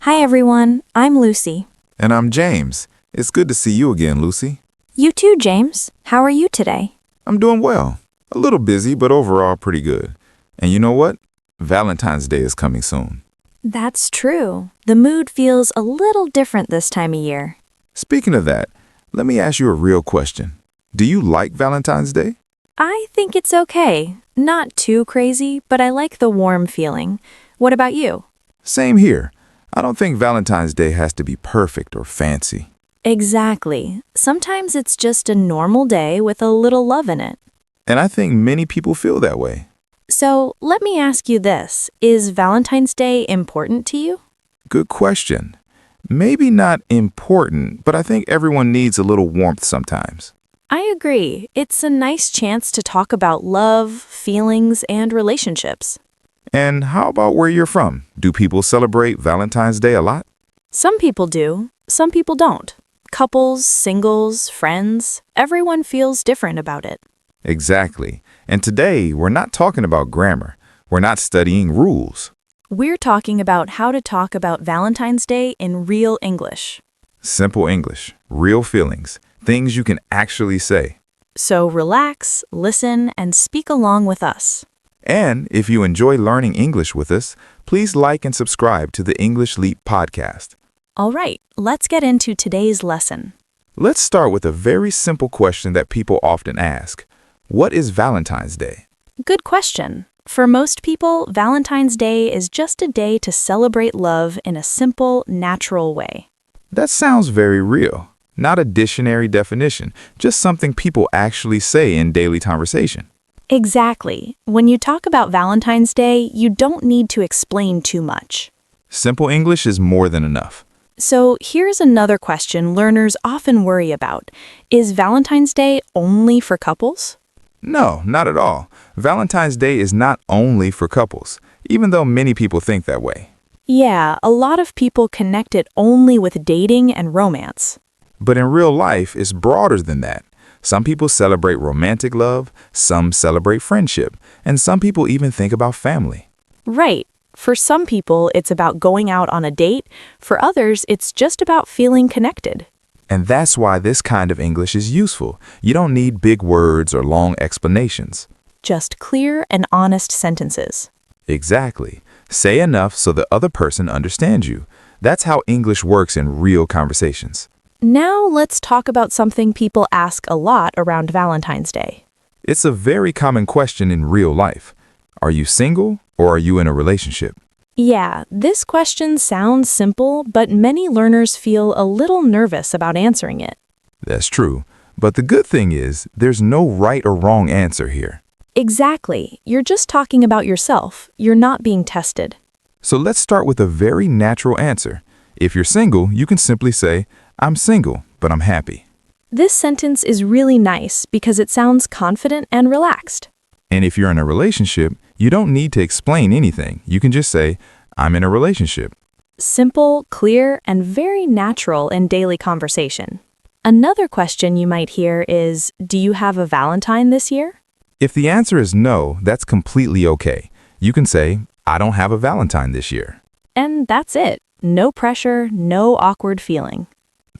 Hi everyone, I'm Lucy. And I'm James. It's good to see you again, Lucy. You too, James. How are you today? I'm doing well. A little busy, but overall pretty good. And you know what? Valentine's Day is coming soon. That's true. The mood feels a little different this time of year. Speaking of that, let me ask you a real question. Do you like Valentine's Day? I think it's okay. Not too crazy, but I like the warm feeling. What about you? Same here. I don't think Valentine's Day has to be perfect or fancy. Exactly. Sometimes it's just a normal day with a little love in it. And I think many people feel that way. So let me ask you this. Is Valentine's Day important to you? Good question. Maybe not important, but I think everyone needs a little warmth sometimes. I agree. It's a nice chance to talk about love, feelings, and relationships. And how about where you're from? Do people celebrate Valentine's Day a lot? Some people do, some people don't. Couples, singles, friends, everyone feels different about it. Exactly. And today, we're not talking about grammar. We're not studying rules. We're talking about how to talk about Valentine's Day in real English. Simple English, real feelings, things you can actually say. So relax, listen, and speak along with us. And if you enjoy learning English with us, please like and subscribe to the English Leap podcast. All right, let's get into today's lesson. Let's start with a very simple question that people often ask. What is Valentine's Day? Good question. For most people, Valentine's Day is just a day to celebrate love in a simple, natural way. That sounds very real. Not a dictionary definition, just something people actually say in daily conversation. Exactly. When you talk about Valentine's Day, you don't need to explain too much. Simple English is more than enough. So here's another question learners often worry about. Is Valentine's Day only for couples? No, not at all. Valentine's Day is not only for couples, even though many people think that way. Yeah, a lot of people connect it only with dating and romance. But in real life, it's broader than that. Some people celebrate romantic love, some celebrate friendship, and some people even think about family. Right. For some people, it's about going out on a date. For others, it's just about feeling connected. And that's why this kind of English is useful. You don't need big words or long explanations. Just clear and honest sentences. Exactly. Say enough so the other person understands you. That's how English works in real conversations. Now let's talk about something people ask a lot around Valentine's Day. It's a very common question in real life. Are you single or are you in a relationship? Yeah, this question sounds simple, but many learners feel a little nervous about answering it. That's true. But the good thing is, there's no right or wrong answer here. Exactly. You're just talking about yourself. You're not being tested. So let's start with a very natural answer. If you're single, you can simply say, I'm single, but I'm happy. This sentence is really nice because it sounds confident and relaxed. And if you're in a relationship, you don't need to explain anything. You can just say, I'm in a relationship. Simple, clear, and very natural in daily conversation. Another question you might hear is, do you have a Valentine this year? If the answer is no, that's completely okay. You can say, I don't have a Valentine this year. And that's it. No pressure, no awkward feeling.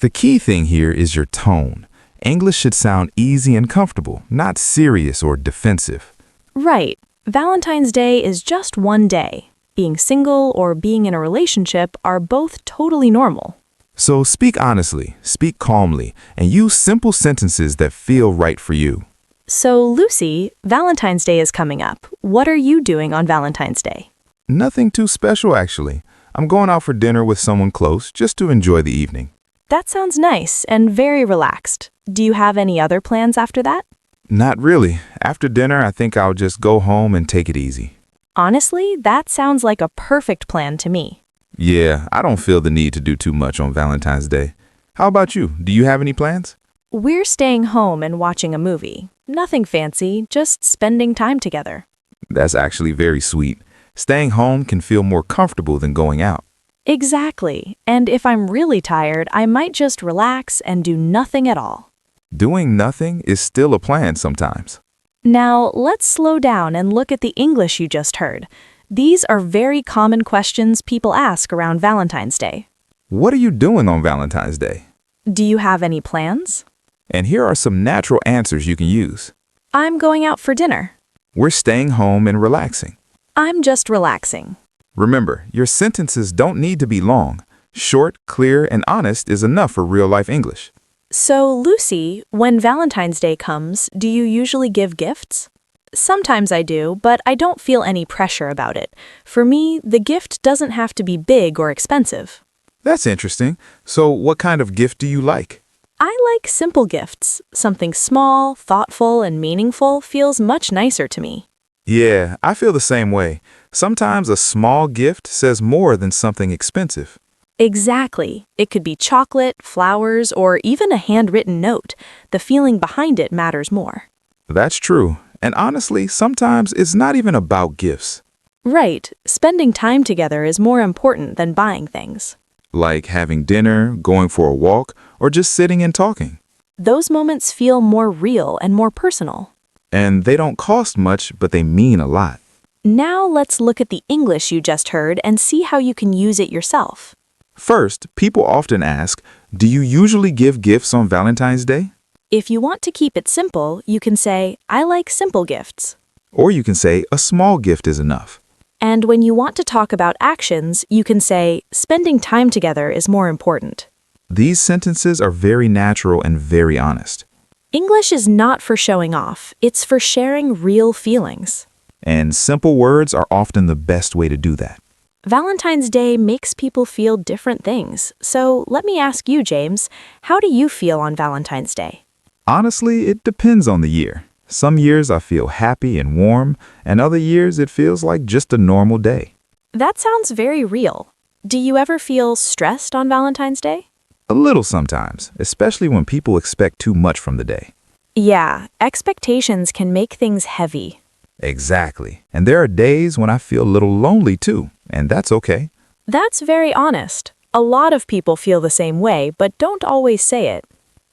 The key thing here is your tone. English should sound easy and comfortable, not serious or defensive. Right. Valentine's Day is just one day. Being single or being in a relationship are both totally normal. So speak honestly, speak calmly, and use simple sentences that feel right for you. So, Lucy, Valentine's Day is coming up. What are you doing on Valentine's Day? Nothing too special, actually. I'm going out for dinner with someone close just to enjoy the evening. That sounds nice and very relaxed. Do you have any other plans after that? Not really. After dinner, I think I'll just go home and take it easy. Honestly, that sounds like a perfect plan to me. Yeah, I don't feel the need to do too much on Valentine's Day. How about you? Do you have any plans? We're staying home and watching a movie. Nothing fancy, just spending time together. That's actually very sweet. Staying home can feel more comfortable than going out. Exactly. And if I'm really tired, I might just relax and do nothing at all. Doing nothing is still a plan sometimes. Now, let's slow down and look at the English you just heard. These are very common questions people ask around Valentine's Day. What are you doing on Valentine's Day? Do you have any plans? And here are some natural answers you can use. I'm going out for dinner. We're staying home and relaxing. I'm just relaxing. Remember, your sentences don't need to be long. Short, clear, and honest is enough for real-life English. So, Lucy, when Valentine's Day comes, do you usually give gifts? Sometimes I do, but I don't feel any pressure about it. For me, the gift doesn't have to be big or expensive. That's interesting. So what kind of gift do you like? I like simple gifts. Something small, thoughtful, and meaningful feels much nicer to me. Yeah, I feel the same way. Sometimes a small gift says more than something expensive. Exactly. It could be chocolate, flowers, or even a handwritten note. The feeling behind it matters more. That's true. And honestly, sometimes it's not even about gifts. Right. Spending time together is more important than buying things. Like having dinner, going for a walk, or just sitting and talking. Those moments feel more real and more personal. And they don't cost much, but they mean a lot. Now let's look at the English you just heard and see how you can use it yourself. First, people often ask, do you usually give gifts on Valentine's Day? If you want to keep it simple, you can say, I like simple gifts. Or you can say, a small gift is enough. And when you want to talk about actions, you can say, spending time together is more important. These sentences are very natural and very honest. English is not for showing off, it's for sharing real feelings. And simple words are often the best way to do that. Valentine's Day makes people feel different things. So let me ask you, James, how do you feel on Valentine's Day? Honestly, it depends on the year. Some years I feel happy and warm, and other years it feels like just a normal day. That sounds very real. Do you ever feel stressed on Valentine's Day? A little sometimes, especially when people expect too much from the day. Yeah, expectations can make things heavy. Exactly. And there are days when I feel a little lonely too, and that's okay. That's very honest. A lot of people feel the same way, but don't always say it.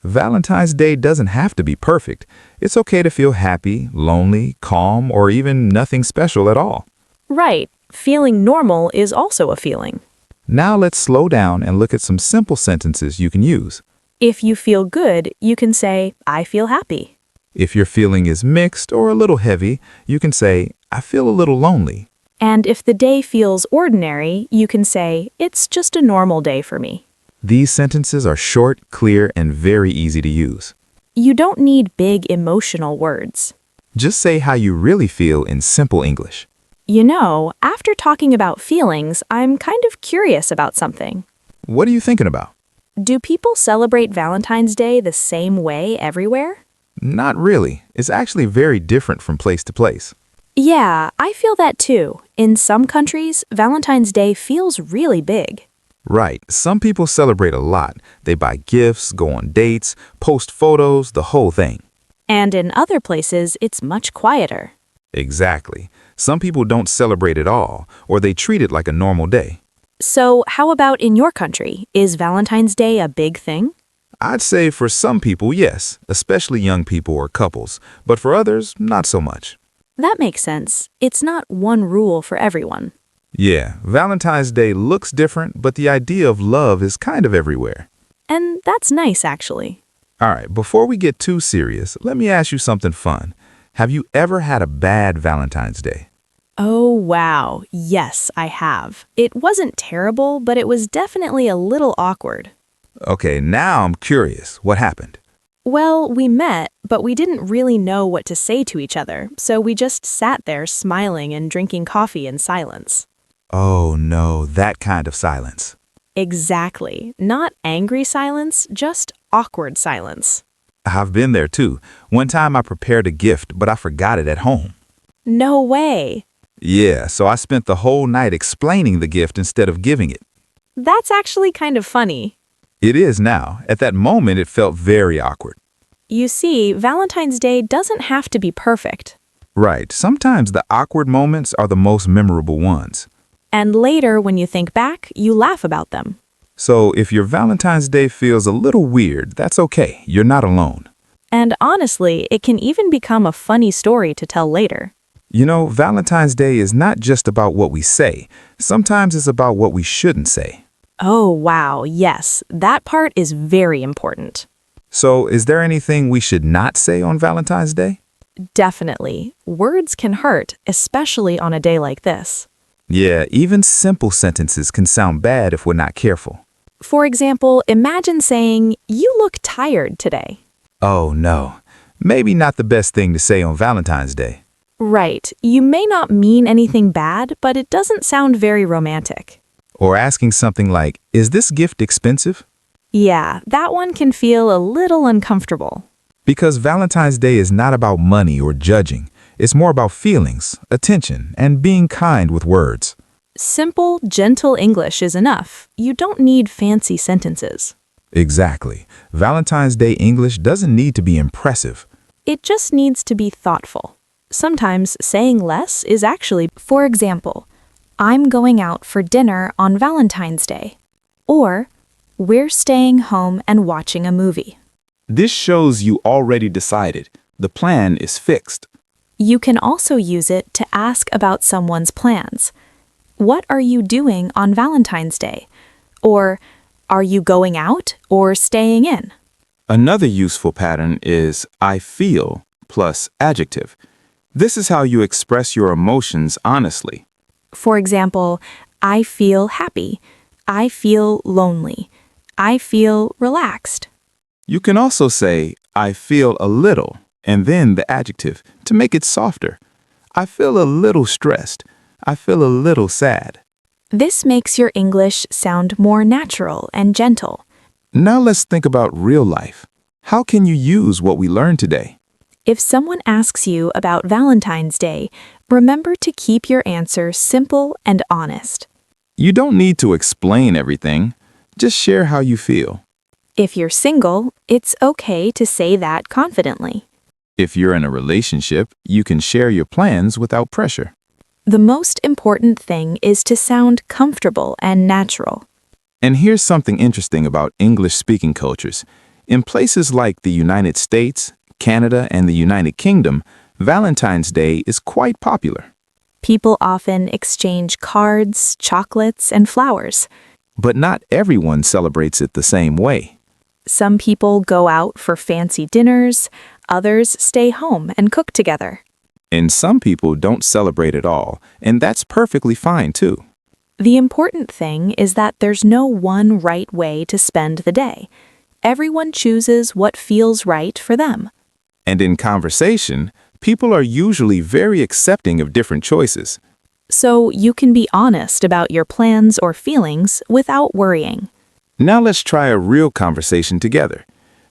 Valentine's Day doesn't have to be perfect. It's okay to feel happy, lonely, calm, or even nothing special at all. Right. Feeling normal is also a feeling. Now let's slow down and look at some simple sentences you can use. If you feel good, you can say, I feel happy. If your feeling is mixed or a little heavy, you can say, I feel a little lonely. And if the day feels ordinary, you can say, it's just a normal day for me. These sentences are short, clear, and very easy to use. You don't need big emotional words. Just say how you really feel in simple English. You know, after talking about feelings, I'm kind of curious about something. What are you thinking about? Do people celebrate Valentine's Day the same way everywhere? Not really. It's actually very different from place to place. Yeah, I feel that too. In some countries, Valentine's Day feels really big. Right. Some people celebrate a lot. They buy gifts, go on dates, post photos, the whole thing. And in other places, it's much quieter. Exactly. Some people don't celebrate at all, or they treat it like a normal day. So, how about in your country? Is Valentine's Day a big thing? I'd say for some people, yes, especially young people or couples, but for others, not so much. That makes sense. It's not one rule for everyone. Yeah, Valentine's Day looks different, but the idea of love is kind of everywhere. And that's nice, actually. All right, before we get too serious, let me ask you something fun. Have you ever had a bad Valentine's Day? Oh, wow. Yes, I have. It wasn't terrible, but it was definitely a little awkward. Okay, now I'm curious. What happened? Well, we met, but we didn't really know what to say to each other, so we just sat there smiling and drinking coffee in silence. Oh no, that kind of silence. Exactly. Not angry silence, just awkward silence. I've been there too. One time I prepared a gift, but I forgot it at home. No way. Yeah, so I spent the whole night explaining the gift instead of giving it. That's actually kind of funny. It is now. At that moment, it felt very awkward. You see, Valentine's Day doesn't have to be perfect. Right. Sometimes the awkward moments are the most memorable ones. And later, when you think back, you laugh about them. So if your Valentine's Day feels a little weird, that's okay. You're not alone. And honestly, it can even become a funny story to tell later. You know, Valentine's Day is not just about what we say. Sometimes it's about what we shouldn't say. Oh, wow, yes, that part is very important. So, is there anything we should not say on Valentine's Day? Definitely. Words can hurt, especially on a day like this. Yeah, even simple sentences can sound bad if we're not careful. For example, imagine saying, "You look tired today." Oh, no. Maybe not the best thing to say on Valentine's Day. Right. You may not mean anything bad, but it doesn't sound very romantic. Or asking something like, "Is this gift expensive?" Yeah, that one can feel a little uncomfortable. Because Valentine's Day is not about money or judging. It's more about feelings, attention, and being kind with words. Simple, gentle English is enough. You don't need fancy sentences. Exactly. Valentine's Day English doesn't need to be impressive. It just needs to be thoughtful. Sometimes saying less is actually, for example, "I'm going out for dinner on Valentine's Day." Or, "We're staying home and watching a movie." This shows you already decided. The plan is fixed. You can also use it to ask about someone's plans. "What are you doing on Valentine's Day?" Or, "Are you going out or staying in?" Another useful pattern is I feel plus adjective. This is how you express your emotions honestly. For example, "I feel happy." "I feel lonely." "I feel relaxed." You can also say I feel a little and then the adjective to make it softer. I feel a little stressed. I feel a little sad. This makes your English sound more natural and gentle. Now let's think about real life. How can you use what we learned today? If someone asks you about Valentine's Day, remember to keep your answer simple and honest. You don't need to explain everything. Just share how you feel. If you're single, it's okay to say that confidently. If you're in a relationship, you can share your plans without pressure. The most important thing is to sound comfortable and natural. And here's something interesting about English-speaking cultures. In places like the United States, Canada, and the United Kingdom, Valentine's Day is quite popular. People often exchange cards, chocolates, and flowers. But not everyone celebrates it the same way. Some people go out for fancy dinners, others stay home and cook together. And some people don't celebrate at all, and that's perfectly fine too. The important thing is that there's no one right way to spend the day. Everyone chooses what feels right for them. And in conversation, people are usually very accepting of different choices. So you can be honest about your plans or feelings without worrying. Now let's try a real conversation together.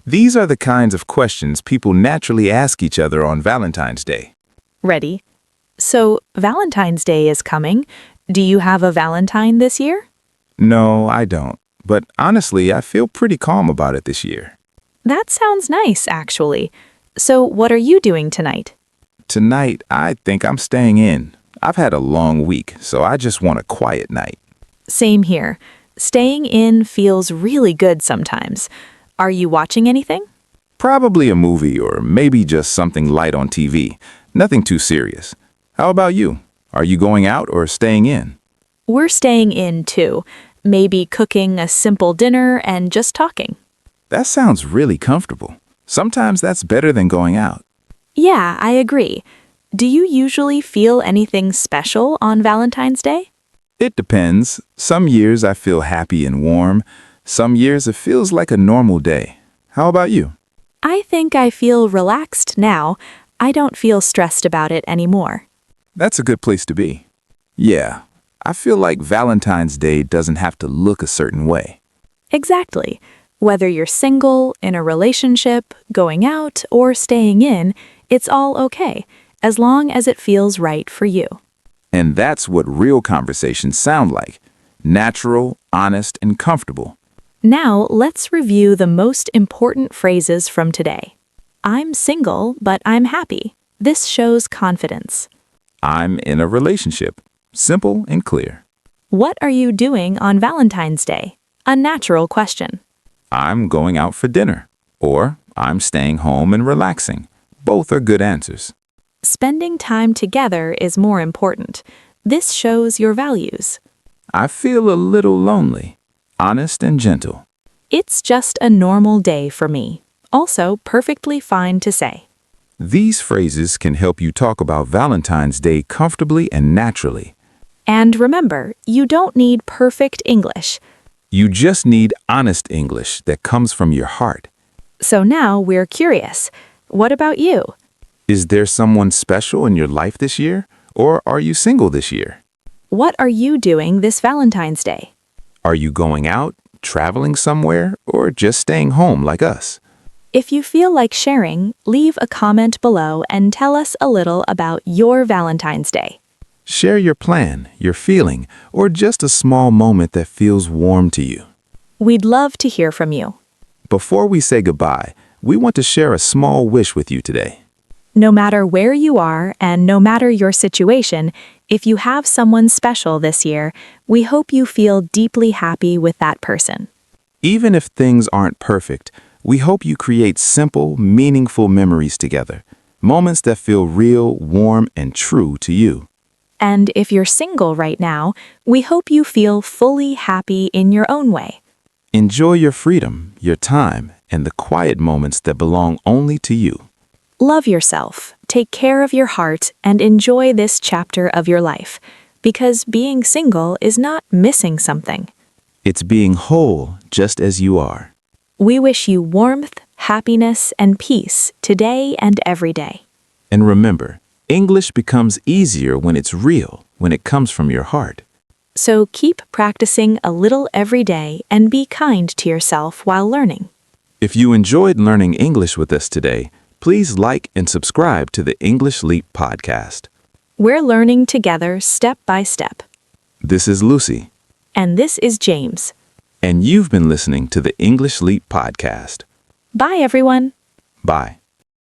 These are the kinds of questions people naturally ask each other on Valentine's Day. Ready? So, Valentine's Day is coming. Do you have a Valentine this year? No, I don't. But honestly, I feel pretty calm about it this year. That sounds nice, actually. So, what are you doing tonight? Tonight, I think I'm staying in. I've had a long week, so I just want a quiet night. Same here. Staying in feels really good sometimes. Are you watching anything? Probably a movie or maybe just something light on TV. Nothing too serious. How about you? Are you going out or staying in? We're staying in too. Maybe cooking a simple dinner and just talking. That sounds really comfortable. Sometimes that's better than going out. Yeah, I agree. Do you usually feel anything special on Valentine's Day? It depends. Some years I feel happy and warm. Some years it feels like a normal day. How about you? I think I feel relaxed now. I don't feel stressed about it anymore. That's a good place to be. Yeah, I feel like Valentine's Day doesn't have to look a certain way. Exactly. Whether you're single, in a relationship, going out, or staying in, it's all okay, as long as it feels right for you. And that's what real conversations sound like. Natural, honest, and comfortable. Now, let's review the most important phrases from today. I'm single, but I'm happy. This shows confidence. I'm in a relationship. Simple and clear. What are you doing on Valentine's Day? A natural question. I'm going out for dinner. Or I'm staying home and relaxing. Both are good answers. Spending time together is more important. This shows your values. I feel a little lonely. Honest and gentle. It's just a normal day for me. Also, perfectly fine to say. These phrases can help you talk about Valentine's Day comfortably and naturally. And remember, you don't need perfect English. You just need honest English that comes from your heart. So now we're curious. What about you? Is there someone special in your life this year? Or are you single this year? What are you doing this Valentine's Day? Are you going out, traveling somewhere, or just staying home like us? If you feel like sharing, leave a comment below and tell us a little about your Valentine's Day. Share your plan, your feeling, or just a small moment that feels warm to you. We'd love to hear from you. Before we say goodbye, we want to share a small wish with you today. No matter where you are and no matter your situation, if you have someone special this year, we hope you feel deeply happy with that person. Even if things aren't perfect, we hope you create simple, meaningful memories together. Moments that feel real, warm, and true to you. And if you're single right now, we hope you feel fully happy in your own way. Enjoy your freedom, your time, and the quiet moments that belong only to you. Love yourself, take care of your heart, and enjoy this chapter of your life. Because being single is not missing something. It's being whole just as you are. We wish you warmth, happiness, and peace today and every day. And remember, English becomes easier when it's real, when it comes from your heart. So keep practicing a little every day and be kind to yourself while learning. If you enjoyed learning English with us today, please like and subscribe to the English Leap podcast. We're learning together step by step. This is Lucy. And this is James. And you've been listening to the English Leap podcast. Bye, everyone. Bye.